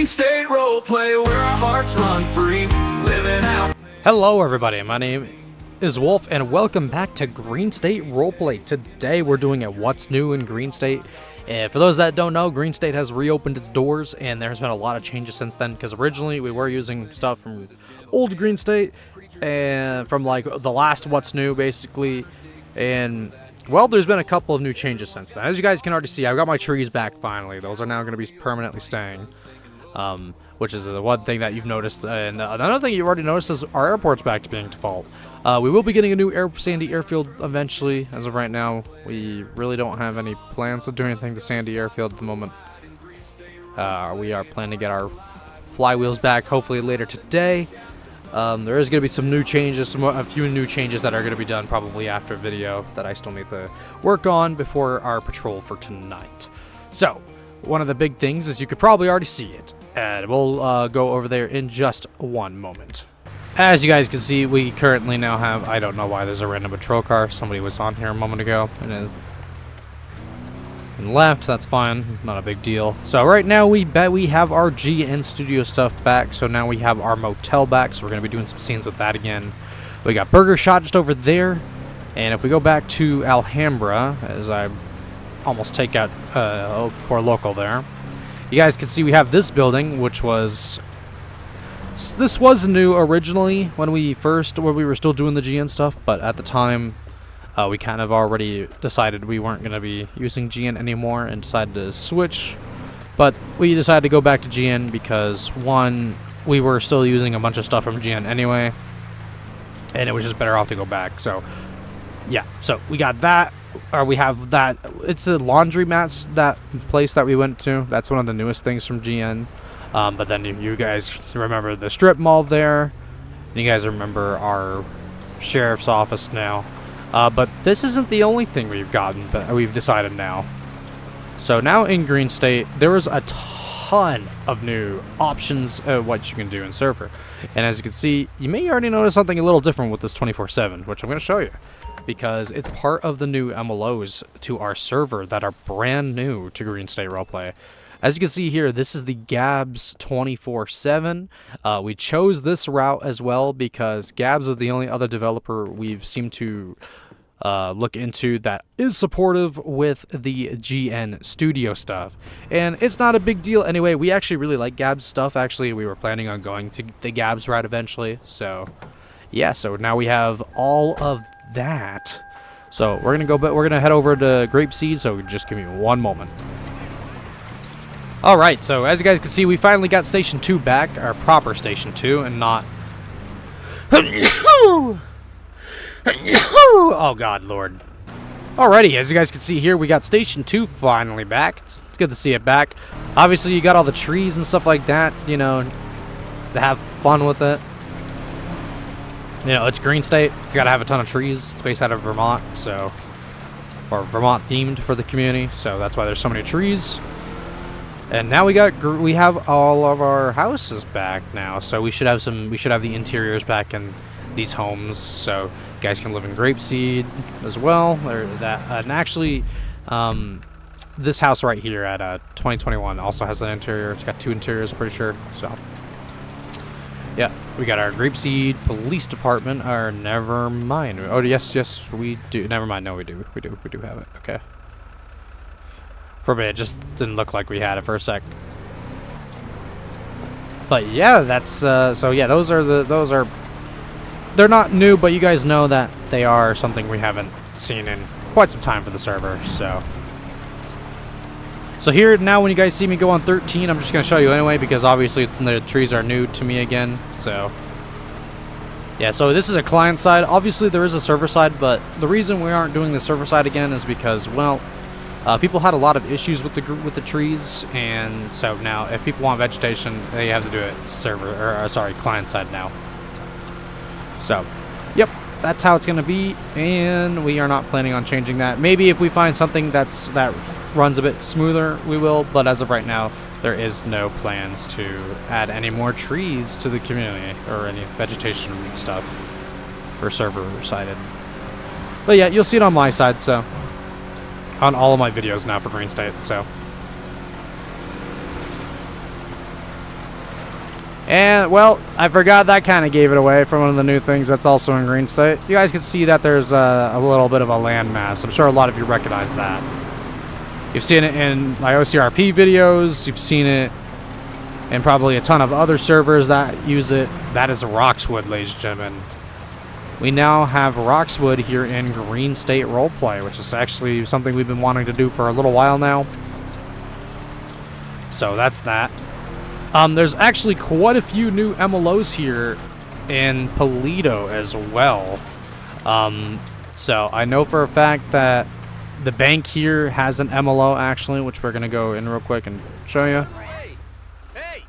Green State Roleplay, where our hearts run free, living out. Hello everybody, my name is Wolf and welcome back to Green State Roleplay. Today we're doing a What's New in Green State. And for those that don't know, Green State has reopened its doors and there's been a lot of changes since then, because originally we were using stuff from old Green State and from like the last What's New basically, and well, there's been a couple of new changes since then. As you guys can already see, I've got my trees back finally. Those are now going to be permanently staying, which is the one thing that you've noticed. And another thing you've already noticed is our airport's back to being default. We will be getting a new Sandy airfield eventually. As of right now, we really don't have any plans to do anything to Sandy airfield at the moment. We are planning to get our flywheels back hopefully later today. There is going to be some new changes, a few new changes that are going to be done probably after a video that I still need to work on before our patrol for tonight. So, one of the big things is you could probably already see it, and we'll go over there in just one moment. As you guys can see, we currently now have, I don't know why there's a random patrol car. Somebody was on here a moment ago and left. That's fine, not a big deal. So right now we have our GN studio stuff back, so now we have our motel back, so we're going to be doing some scenes with that again. We got Burger Shot just over there, and if we go back to Alhambra, as I almost take out poor local there, you guys can see we have this building, which was new originally when we were still doing the GN stuff, but at the time we kind of already decided we weren't going to be using GN anymore and decided to switch. But we decided to go back to GN because, one, we were still using a bunch of stuff from GN anyway, and it was just better off to go back. So, yeah. So, we got that. Or we have that. It's a laundromats, that place that we went to. That's one of the newest things from GN. But then you guys remember the strip mall there. And you guys remember our sheriff's office now. But this isn't the only thing we've gotten, but we've decided now. So now in Green State, there is a ton of new options of what you can do in server. And as you can see, you may already notice something a little different with this 24/7, which I'm going to show you. Because it's part of the new MLOs to our server that are brand new to Green State Roleplay. As you can see here, this is the Gabs 24/7. We chose this route as well because Gabs is the only other developer we've seemed to look into that is supportive with the GN studio stuff. And it's not a big deal anyway. We actually really like Gabs stuff. Actually, we were planning on going to the Gabs route eventually. So, yeah, so now we have all of that. So we're gonna head over to Grapeseed, so just give me one moment. Alright, so as you guys can see, we finally got Station 2 back, our proper Station 2, and not... Oh god, lord. Alrighty, as you guys can see here, we got Station 2 finally back. It's good to see it back. Obviously, you got all the trees and stuff like that, you know, to have fun with it. You know, it's Green State. It's got to have a ton of trees. It's based out of Vermont, so... Or Vermont themed for the community, so that's why there's so many trees. And now we have all of our houses back now, so we should have the interiors back in these homes, so you guys can live in Grapeseed as well. Or that, and actually, this house right here at 2021 also has an interior. It's got two interiors, I'm pretty sure. So, yeah, we got our Grapeseed Police Department. Or never mind. Oh yes, we do. Never mind. No, we do have it. Okay. For a bit, it just didn't look like we had it for a sec. But yeah, that's so yeah, those are they're not new, but you guys know that they are something we haven't seen in quite some time for the server. So here now, when you guys see me go on 13, I'm just gonna show you anyway because obviously the trees are new to me again. So yeah, so this is a client side. Obviously there is a server side, but the reason we aren't doing the server side again is because, well, people had a lot of issues with the trees, and so now if people want vegetation, they have to do it client side now. So, yep, that's how it's gonna be, and we are not planning on changing that. Maybe if we find something that runs a bit smoother, we will. But as of right now, there is no plans to add any more trees to the community or any vegetation stuff for server sided. But yeah, you'll see it on my side. So. On all of my videos now for Green State, so. And, well, I forgot that kind of gave it away from one of the new things that's also in Green State. You guys can see that there's a little bit of a landmass. I'm sure a lot of you recognize that. You've seen it in my OCRP videos. You've seen it in probably a ton of other servers that use it. That is Roxwood, ladies and gentlemen. We now have Roxwood here in Green State Roleplay, which is actually something we've been wanting to do for a little while now. So that's that. There's actually quite a few new MLOs here in Polito as well. So I know for a fact that the bank here has an MLO actually, which we're gonna go in real quick and show you. Hey!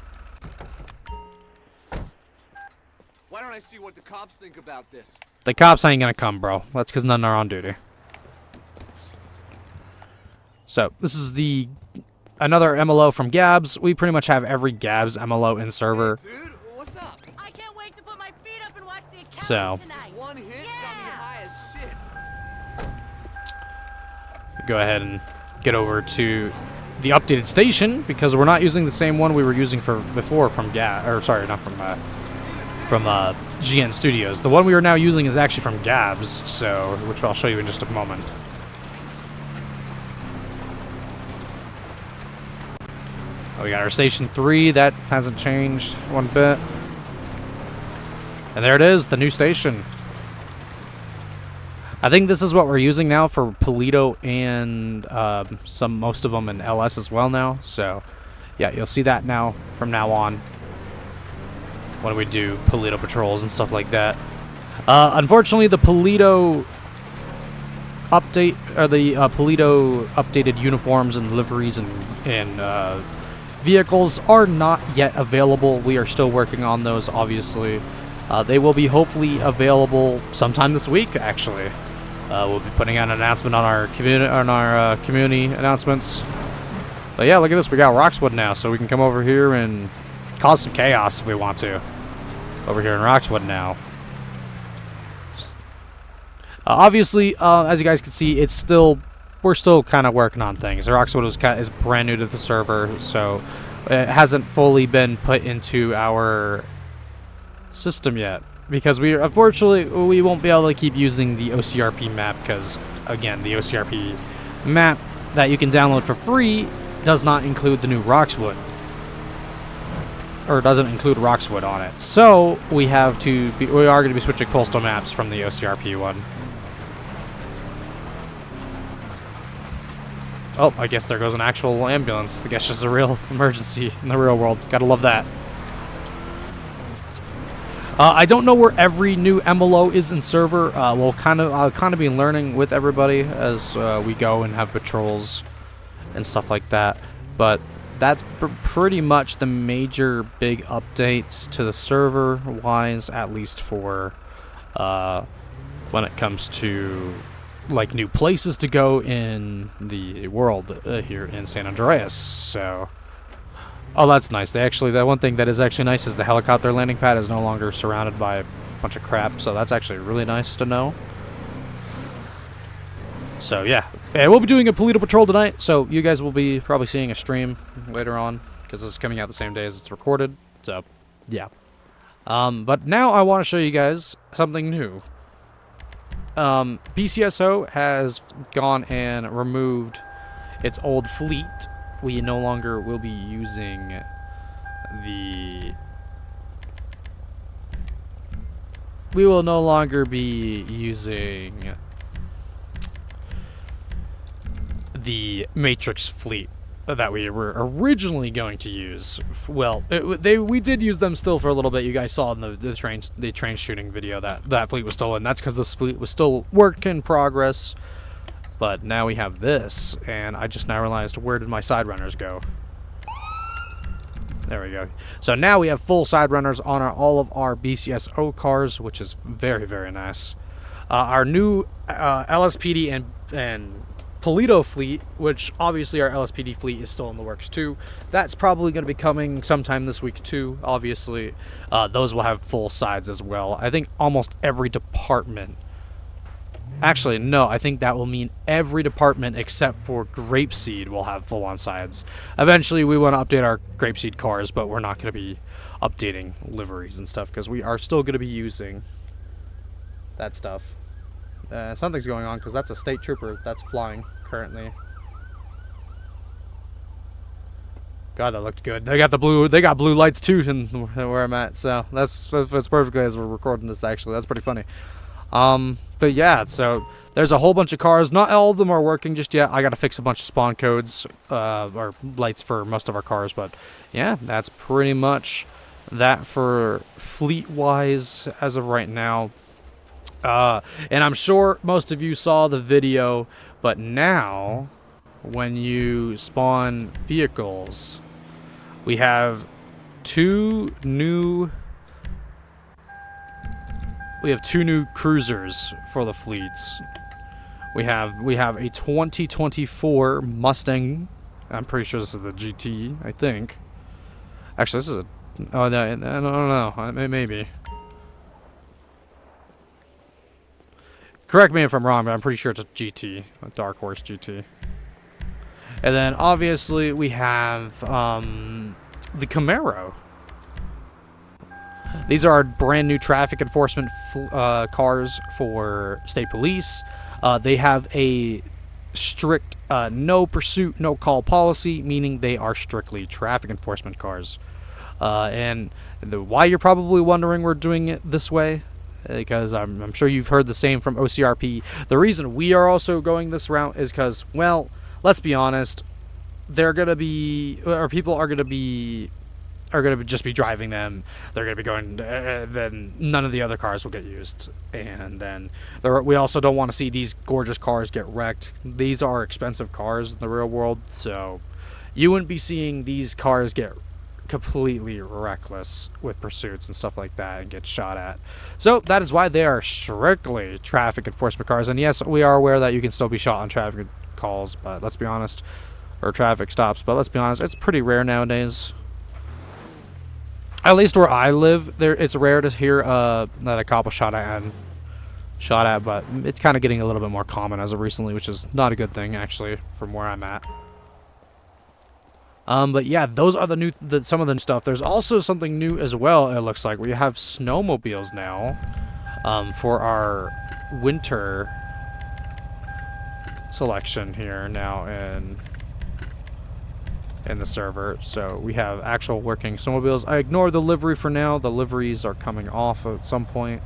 Why don't I see what the cops think about this? The cops ain't gonna come, bro. That's because none are on duty. So this is another MLO from Gabs. We pretty much have every Gabs MLO in server. Hey, dude, what's up? I can't wait to put my feet up and watch the accountant So tonight. One hit got me Yeah. high as shit. go ahead and get over to the updated station because we're not using the same one we were using before from GN Studios. The one we are now using is actually from Gabs, so which I'll show you in just a moment. Oh, we got our station 3. That hasn't changed one bit. And there it is, the new station. I think this is what we're using now for Polito and most of them in LS as well now. So, yeah, you'll see that now from now on when we do Polito patrols and stuff like that. Unfortunately, the Polito update or the Polito updated uniforms and liveries and vehicles are not yet available. We are still working on those, obviously. They will be hopefully available sometime this week, actually. We'll be putting out an announcement on our community announcements. But yeah, look at this. We got Roxwood now, so we can come over here and cause some chaos if we want to. Over here in Roxwood now. Obviously, as you guys can see, we're still kind of working on things. Roxwood is brand new to the server, so it hasn't fully been put into our system yet. Because unfortunately, we won't be able to keep using the OCRP map because, again, the OCRP map that you can download for free does not include the new Roxwood. Or doesn't include Roxwood on it. So, we are going to be switching postal maps from the OCRP one. Oh, I guess there goes an actual ambulance. I guess it's a real emergency in the real world. Gotta love that. I don't know where every new MLO is in server. I'll kind of be learning with everybody as we go and have patrols and stuff like that. But that's pretty much the major big updates to the server wise, at least for when it comes to like new places to go in the world here in San Andreas. So, oh, that's nice. That one thing that is actually nice is the helicopter landing pad is no longer surrounded by a bunch of crap. So that's actually really nice to know. So yeah, we'll be doing a Polito patrol tonight. So you guys will be probably seeing a stream later on because this is coming out the same day as it's recorded. So yeah. But now I want to show you guys something new. BCSO has gone and removed its old fleet. We no longer will be using we will no longer be using the Matrix fleet that we were originally going to use. Well, we did use them still for a little bit. You guys saw in the train shooting video that fleet was still in. That's because this fleet was still work in progress. But now we have this, and I just now realized, where did my side runners go? There we go. So now we have full side runners on all of our BCSO cars, which is very, very nice. Our new LSPD and Polito fleet, which obviously our LSPD fleet is still in the works too. That's probably going to be coming sometime this week too, obviously. Those will have full sides as well. I think almost every department Actually, no, I think that will mean every department except for Grapeseed will have full-on sides. Eventually, we want to update our Grapeseed cars, but we're not going to be updating liveries and stuff because we are still going to be using that stuff. Something's going on because that's a state trooper that's flying currently. God, that looked good. They got blue lights too in where I'm at, so that's perfectly as we're recording this. Actually, that's pretty funny. But yeah, so there's a whole bunch of cars. Not all of them are working just yet. I gotta fix a bunch of spawn codes or lights for most of our cars, but yeah, that's pretty much that for fleet-wise as of right now. And I'm sure most of you saw the video, but now when you spawn vehicles, we have two new cruisers for the fleets. We have a 2024 Mustang. I'm pretty sure this is the GT, I think. Actually, this is a I don't know. Maybe. Correct me if I'm wrong, but I'm pretty sure it's a GT, a Dark Horse GT. And then obviously we have the Camaro. These are brand new traffic enforcement cars for state police. They have a strict no pursuit, no call policy, meaning they are strictly traffic enforcement cars. And why you're probably wondering we're doing it this way, because I'm sure you've heard the same from OCRP. The reason we are also going this route is because, well, let's be honest, they're gonna be, or people are gonna just be driving them. They're gonna be going. Then none of the other cars will get used, and then we also don't want to see these gorgeous cars get wrecked. These are expensive cars in the real world, so you wouldn't be seeing these cars get completely reckless with pursuits and stuff like that and get shot at. So that is why they are strictly traffic enforcement cars. And yes, we are aware that you can still be shot on traffic calls, but let's be honest, or traffic stops, but let's be honest, it's pretty rare nowadays. At least where I live, it's rare to hear that a cop was shot at, but it's kind of getting a little bit more common as of recently, which is not a good thing actually from where I'm at. But yeah, those are some of the new stuff. There's also something new as well, it looks like. We have snowmobiles now for our winter selection here now in the server. So we have actual working snowmobiles. I ignore the livery for now. The liveries are coming off at some point.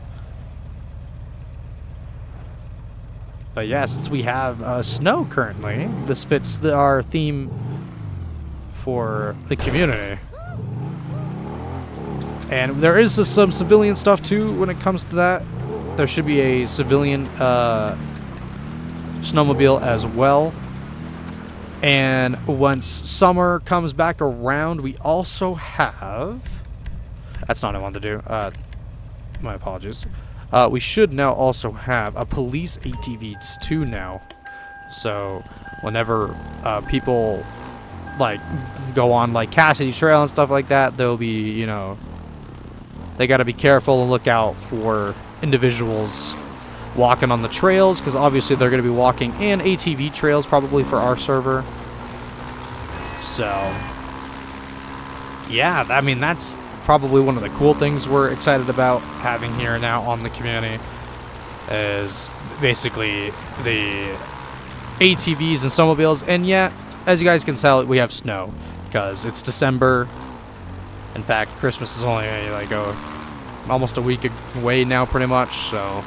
But yeah, since we have snow currently, this fits our theme for the community. And there is some civilian stuff too when it comes to that. There should be a civilian snowmobile as well. And once summer comes back around, we also have... That's not what I wanted to do. My apologies. We should now also have a police ATVs too now. So whenever people like go on like Cassidy Trail and stuff like that, they'll be, you know, they got to be careful and look out for individuals walking on the trails, because obviously they're going to be walking in ATV trails probably for our server. So yeah, I mean, that's probably one of the cool things we're excited about having here now on the community, is basically the ATVs and snowmobiles. And yeah, as you guys can tell, we have snow because it's December. In fact, Christmas is only like almost a week away now, pretty much. So,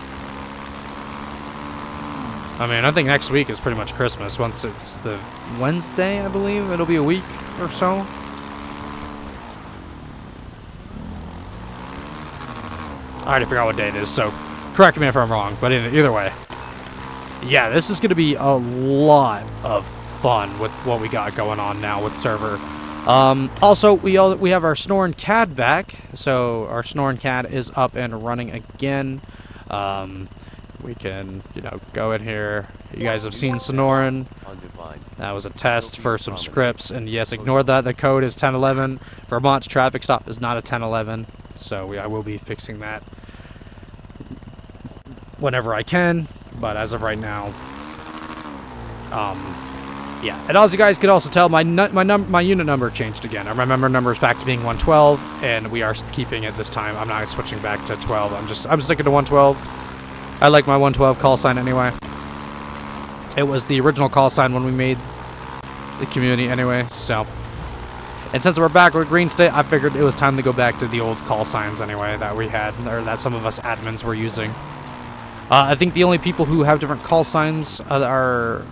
I mean, I think next week is pretty much Christmas. Once it's the Wednesday, I believe, it'll be a week or so. I already forgot what day it is, so correct me if I'm wrong. But either way, yeah, this is going to be a lot of fun with what we got going on now with server. Also, we have our Snoring CAD back, so our Snoring CAD is up and running again. We can, you know, go in here. You guys have seen Sonoran. That was a test for some scripts, and yes, ignore that. The code is 1011. Vermont's traffic stop is not a 1011, so I will be fixing that whenever I can. but as of right now, yeah. And as you guys could also tell, my unit number changed again. My member number is back to being 112, and we are keeping it this time. I'm not switching back to 12. I'm sticking to 112. I like my 112 call sign anyway. It was the original call sign when we made the community anyway, so. And since we're back with Green State, I figured it was time to go back to the old call signs anyway that we had, or that some of us admins were using. I think the only people who have different call signs are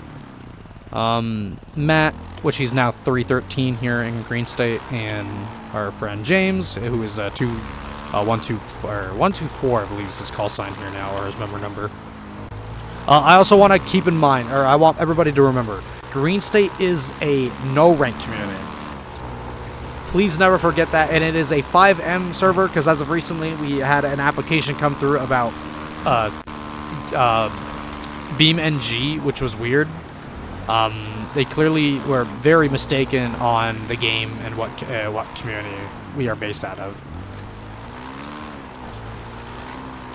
Matt, which he's now 313 here in Green State, and our friend James, who is 124, I believe is his call sign here now, or his member number. I also want to keep in mind, or I want everybody to remember, Green State is a no-rank community. Please never forget that, and it is a 5M server, because as of recently, we had an application come through about BeamNG, which was weird. They clearly were very mistaken on the game and what community we are based out of.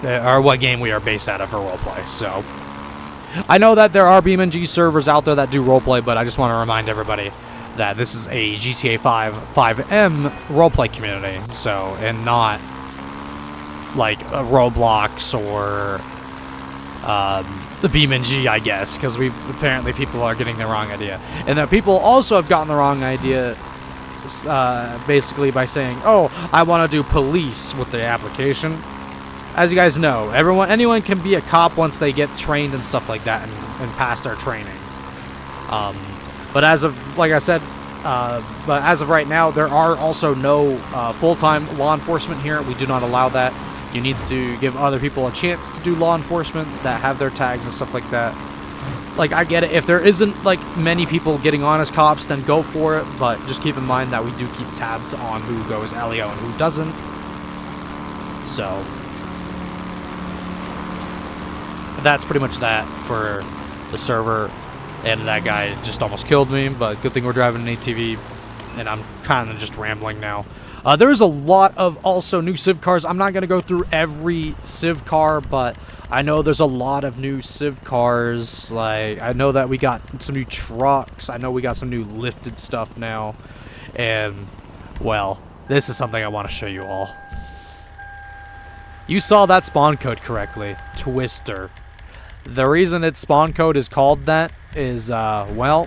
Or what game we are based out of for roleplay, so. I know that there are BeamNG servers out there that do roleplay, but I just want to remind everybody that this is a GTA 5M roleplay community, so, and not like a Roblox or the BeamNG, I guess, because apparently people are getting the wrong idea. And that people also have gotten the wrong idea basically by saying, oh, I want to do police with the application. As you guys know, anyone can be a cop once they get trained and stuff like that and pass their training. But as of, like I said, but as of right now, there are also no full-time law enforcement here. We do not allow that. You need to give other people a chance to do law enforcement that have their tags and stuff like that. Like, I get it. If there isn't, like, many people getting on as cops, then go for it. But just keep in mind that we do keep tabs on who goes LEO and who doesn't. So that's pretty much that for the server. And that guy just almost killed me, but good thing we're driving an ATV, and I'm kind of just rambling now. There's a lot of also new Civ cars. I'm not going to go through every Civ car, but I know there's a lot of new Civ cars. Like, I know that we got some new trucks. I know we got some new lifted stuff now. And, well, this is something I want to show you all. You saw that spawn code correctly. Twister. The reason its spawn code is called that is, well,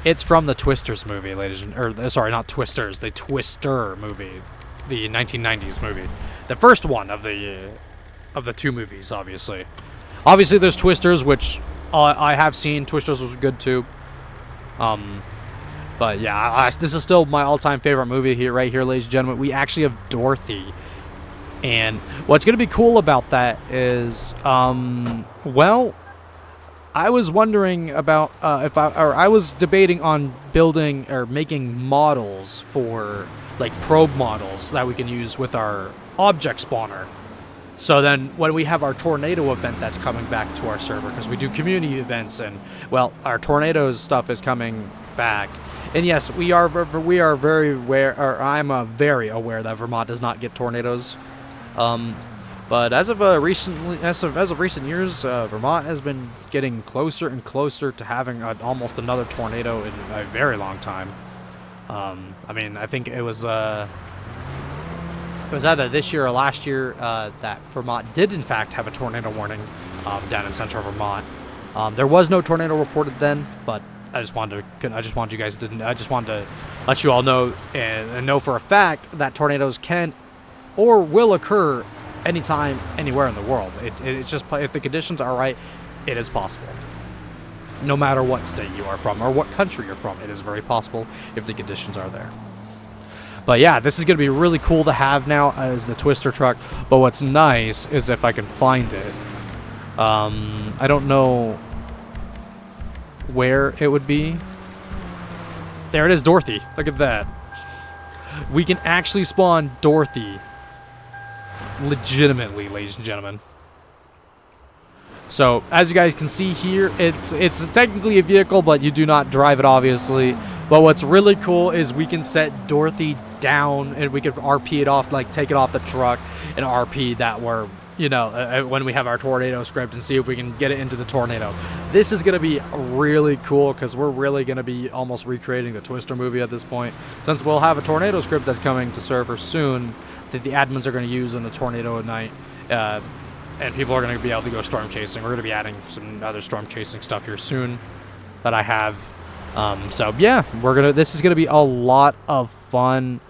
it's from the Twisters movie, ladies and... Or, sorry, not Twisters. The Twister movie. The 1990s movie. The first one of the two movies, obviously. Obviously, there's Twisters, which I have seen. Twisters was good, too. But, yeah, this is still my all-time favorite movie here, right here, ladies and gentlemen. We actually have Dorothy. And what's going to be cool about that is, well, I was wondering about I was debating on building or making models for, like, probe models that we can use with our object spawner. So then when we have our tornado event that's coming back to our server, because we do community events and, well, our tornadoes stuff is coming back. And yes, we are very aware, or I'm very aware that Vermont does not get tornadoes. But as of recent years, Vermont has been getting closer and closer to having almost another tornado in a very long time. I mean, I think it was either this year or last year that Vermont did in fact have a tornado warning down in central Vermont. There was no tornado reported then, but I just wanted you guys to let you all know and know for a fact that tornadoes can or will occur anytime, anywhere in the world. It's just, if the conditions are right, it is possible. No matter what state you are from or what country you're from, it is very possible if the conditions are there. But yeah, this is going to be really cool to have now as the Twister truck. But what's nice is if I can find it. I don't know where it would be. There it is, Dorothy. Look at that. We can actually spawn Dorothy legitimately, ladies and gentlemen. So as you guys can see here, it's technically a vehicle, but you do not drive it, obviously. But what's really cool is we can set Dorothy down and we can RP it off, like take it off the truck and RP that where you know, when we have our tornado script and see if we can get it into the tornado. This is going to be really cool because we're really going to be almost recreating the Twister movie at this point, since we'll have a tornado script that's coming to server soon that the admins are going to use in the tornado at night, and people are going to be able to go storm chasing. We're going to be adding some other storm chasing stuff here soon that I have. So yeah, this is going to be a lot of fun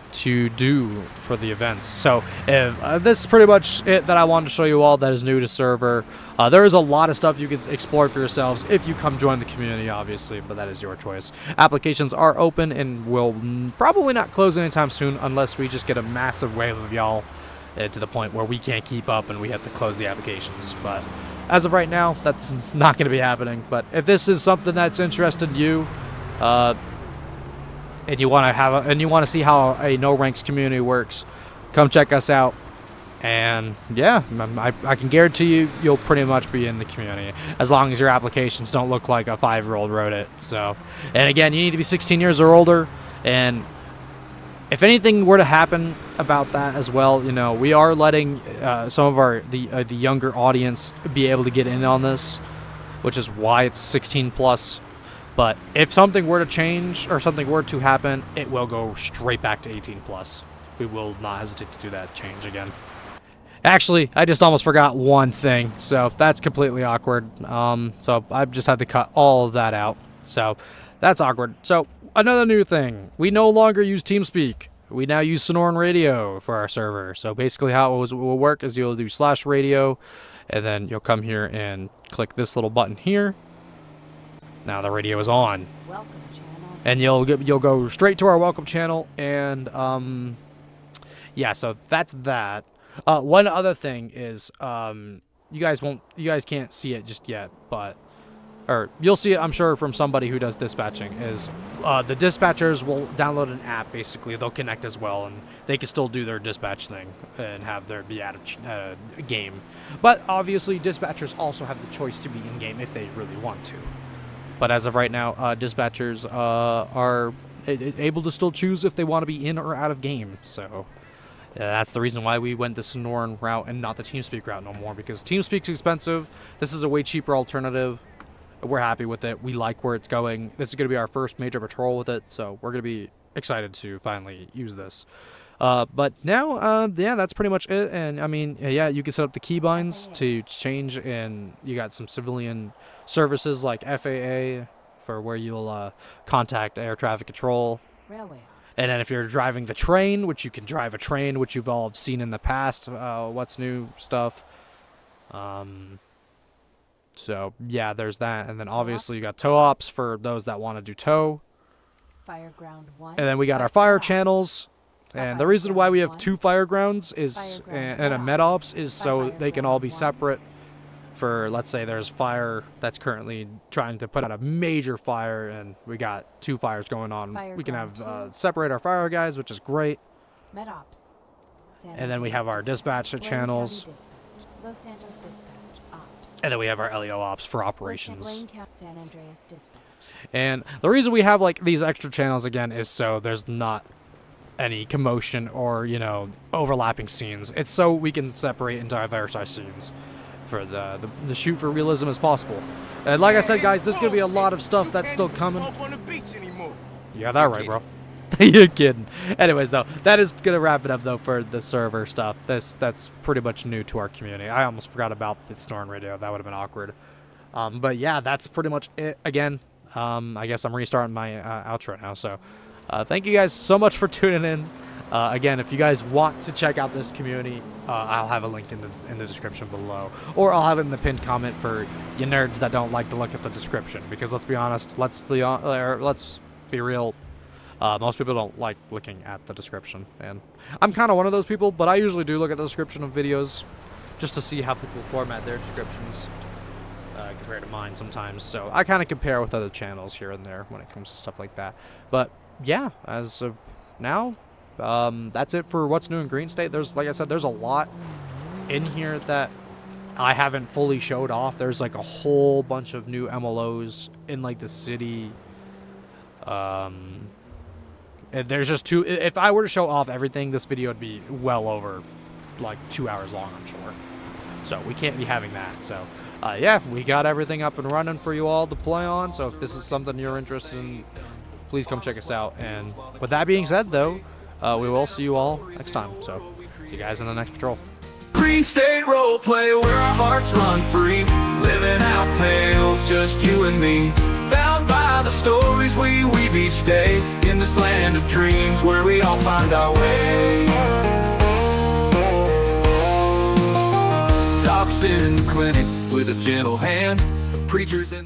to do for the events. So this is pretty much it that I wanted to show you all that is new to server. There is a lot of stuff you can explore for yourselves if you come join the community, obviously, but that is your choice. Applications are open and will probably not close anytime soon unless we just get a massive wave of y'all to the point where we can't keep up and we have to close the applications. But as of right now, that's not going to be happening. But if this is something that's interested in you, and you want to see how a no ranks community works, come check us out. And yeah, I can guarantee you'll pretty much be in the community as long as your applications don't look like a 5-year-old wrote it. So, and again, you need to be 16 years or older. And if anything were to happen about that as well, you know, we are letting some of the younger audience be able to get in on this, which is why it's 16 plus. But if something were to change or something were to happen, it will go straight back to 18 plus. We will not hesitate to do that change again. Actually, I just almost forgot one thing, so that's completely awkward. So I've just had to cut all of that out. So that's awkward. So another new thing, we no longer use TeamSpeak. We now use Sonoran Radio for our server. So basically how it will work is you'll do /radio, and then you'll come here and click this little button here. Now the radio is on. Welcome channel. And you'll go straight to our welcome channel, and yeah, so that's that. One other thing is you guys can't see it just yet, or you'll see it, I'm sure, from somebody who does dispatching, is the dispatchers will download an app. Basically, they'll connect as well, and they can still do their dispatch thing and have their be out of game. But obviously, dispatchers also have the choice to be in game if they really want to. But as of right now, dispatchers are able to still choose if they want to be in or out of game. So that's the reason why we went the Sonoran route and not the TeamSpeak route no more, because TeamSpeak's expensive. This is a way cheaper alternative. We're happy with it. We like where it's going. This is going to be our first major patrol with it, so we're going to be excited to finally use this. But now, yeah, that's pretty much it. And I mean, yeah, you can set up the keybinds to change, and you got some civilian services like FAA for where you'll contact air traffic control. Railway. And then if you're driving the train, which you can drive a train, which you've all seen in the past, what's new stuff. So yeah, there's that. And then obviously you got tow ops for those that want to do tow. Fireground 1. And then we got our fire channels. And the reason why we have 2 firegrounds is and a med ops is so they can all be separate. For, let's say there's fire that's currently trying to put out a major fire, and we got 2 fires going on. We can have separate our fire guys, which is great. Med ops. And then we have our dispatch channels. Los Santos dispatch. Ops. And then we have our LEO ops for operations. San Andreas dispatch. And the reason we have like these extra channels again is so there's not any commotion or, you know, overlapping scenes. It's so we can separate into diverse scenes for the shoot for realism as possible. And like I said, guys, there's gonna be a lot of stuff that's still coming. You got that right, bro. You're kidding. Anyways, though, that is gonna wrap it up though for the server stuff. That's pretty much new to our community. I almost forgot about the Sonoran Radio. That would have been awkward. But yeah, that's pretty much it. Again, I guess I'm restarting my outro now. So thank you guys so much for tuning in. Again, if you guys want to check out this community, I'll have a link in the description below, or I'll have it in the pinned comment for you nerds that don't like to look at the description. Because let's be honest, let's be real. Most people don't like looking at the description, and I'm kind of one of those people. But I usually do look at the description of videos just to see how people format their descriptions compared to mine sometimes. So I kind of compare with other channels here and there when it comes to stuff like that. But yeah, as of now, that's it for what's new in Green State. Like I said, there's a lot in here that I haven't fully showed off. There's like a whole bunch of new MLOs in like the city. And there's just 2. If I were to show off everything, this video would be well over like 2 hours long, I'm sure. So we can't be having that. So yeah, we got everything up and running for you all to play on. So if this is something you're interested in, please come check us out. And with that being said, though, we will see you all next time. So see you guys in the next patrol. Green State Roleplay, where our hearts run free, living out tales, just you and me, bound by the stories we weave each day, in this land of dreams where we all find our way. Docs in the clinic with a gentle hand, preachers in the